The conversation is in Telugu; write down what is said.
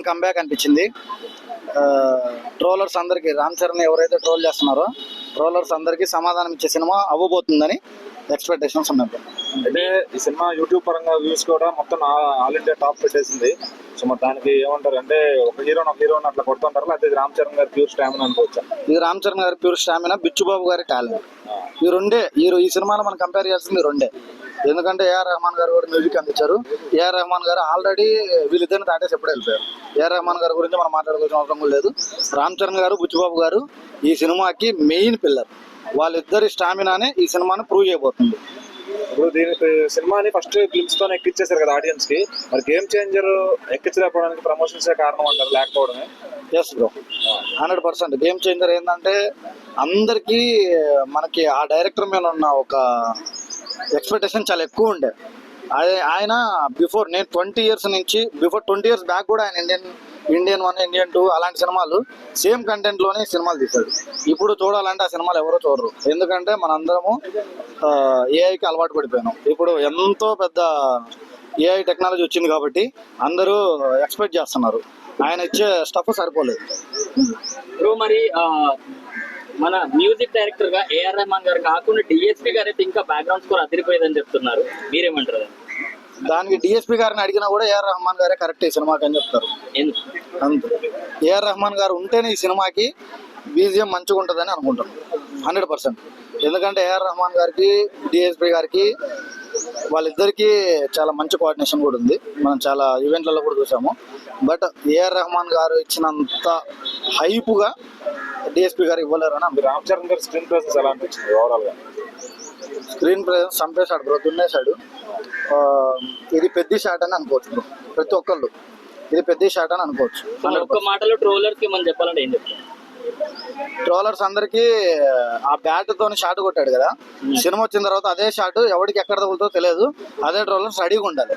చరణ్ కంబ్యాక్ అనిపించింది. ట్రోలర్స్ అందరికీ రామ్ చరణ్ ఎవరైతే ట్రోల్ చేస్తున్నారో ట్రోలర్స్ అందరికీ సమాధానం ఇచ్చే సినిమా అవ్వబోతుందని ఎక్స్పెక్టేషన్స్ ఉన్నాయి. అంటే ఈ సినిమా యూట్యూబ్ పరంగా వ్యూస్ కూడా మొత్తం ఆల్ ఇండియా టాప్ పెట్టేసింది. సో మరి దానికి ఏమంటారు, అంటే ఒక హీరోని అట్లా కొడుతుంటారు, లేకపోతే ఇది రామ్ చరణ్ గారి ప్యూర్ స్టామినా అనుకోవచ్చా? ఇది రామ్ చరణ్ గారి ప్యూర్ స్టామినా, బిచ్చుబాబు గారి టాలెంట్. ఈ రెండే ఈ సినిమాలో మనం కంపేర్ చేస్తుంది రెండే. ఎందుకంటే ఏఆర్ రెహమాన్ గారు కూడా మ్యూజిక్ అందించారు. ఏఆర్ రెహమాన్ గారు ఆల్రెడీ వీళ్ళిద్దరిని దాటేసి ఎప్పుడు వెళ్ళిపోయారు. ఏఆర్ రెహమాన్ గారి గురించి మనం మాట్లాడుకోవాల్సిన అవసరం కూడా లేదు. రామ్ చరణ్ గారు, బుచ్చిబాబు గారు ఈ సినిమాకి మెయిన్ పిల్లర్. వాళ్ళిద్దరి స్టామినానే ఈ సినిమాని ప్రూవ్ చేయబోతుంది. ఇప్పుడు సినిమాని ఫస్ట్ గ్లిమ్స్ తోనే ఎక్కిచ్చేసారు కదా ఆడియన్స్ కి, మరి గేమ్ చేంజర్ ఎక్కించలేకపోవడానికి ప్రమోషన్స్ కారణం అంటారు, లేకపోవడమే? Yes bro, 100%. గేమ్ చేంజర్ ఏంటంటే అందరికీ మనకి ఆ డైరెక్టర్ మీద ఉన్న ఒక ఎక్స్పెక్టేషన్ చాలా ఎక్కువ ఉండే. ఆయన బిఫోర్ నేను 20 years నుంచి, బిఫోర్ 20 years బ్యాక్ కూడా ఆయన ఇండియన్ 1, ఇండియన్ 2 అలాంటి సినిమాలు సేమ్ కంటెంట్లోనే సినిమాలు తీశాడు. ఇప్పుడు చూడాలంటే ఆ సినిమాలు ఎవరో చూడరు. ఎందుకంటే మనందరము ఏఐకి అలవాటు పడిపోయినాం. ఇప్పుడు ఎంతో పెద్ద ఏఐ టెక్నాలజీ వచ్చింది కాబట్టి అందరూ ఎక్స్పెక్ట్ చేస్తున్నారు. ఆయన ఇచ్చే స్టఫ్ సరిపోలేదు. ఇప్పుడు మరి మన మ్యూజిక్ డైరెక్టర్ గా ఏఆర్ రెహమాన్ గారు కాకుండా డిఎస్పీ గారు అయితే ఇంకా బ్యాక్గ్రౌండ్ స్కోర్ అదిరిపోయేదని చెప్తున్నారు, మీరేమంటారు? దానికి డిఎస్పీ గారిని అడిగినా కూడా ఏఆర్ రెహమాన్ గారే కరెక్ట్ ఈ సినిమాకి అని చెప్తారు. అంతే, ఏఆర్ రెహమాన్ గారు ఉంటేనే ఈ సినిమాకి బీజిఎం మంచిగా ఉంటుందని అనుకుంటాను 100%. ఎందుకంటే ఏఆర్ రెహమాన్ గారికి, డిఎస్పీ గారికి వాళ్ళిద్దరికీ చాలా మంచి కోఆర్డినేషన్ కూడా ఉంది. మనం చాలా ఈవెంట్లలో కూడా చూసాము. బట్ ఏఆర్ రెహమాన్ గారు ఇచ్చినంత హైప్గా డిఎస్పీ గారు ఇవ్వలేరు అని. రామ్ చరణ్ గారు స్క్రీన్ ప్రెసెన్స్ ఎలా అనిపించింది ఓవరాల్ గా? స్క్రీన్ ప్రెసెన్స్ చంపేశాడు బ్రో, దున్నేశాడు. ఇది పెద్ద షాట్ అని అనుకోవచ్చు బ్రో. ప్రతి ఒక్కళ్ళు ఇది పెద్ద షాట్ అని అనుకోవచ్చు. ఒక్క మాటలో ట్రోలర్స్ కి మనం చెప్పాలంటే ఏం చెప్తాం? ట్రోలర్స్ అందరికి ఆ బ్యాట్ తోని షాట్ కొట్టాడు కదా, సినిమా వచ్చిన తర్వాత అదే షాట్ ఎవరికి ఎక్కడ తగులుతో తెలియదు. అదే ట్రోలర్స్ రెడీగా ఉండాలి.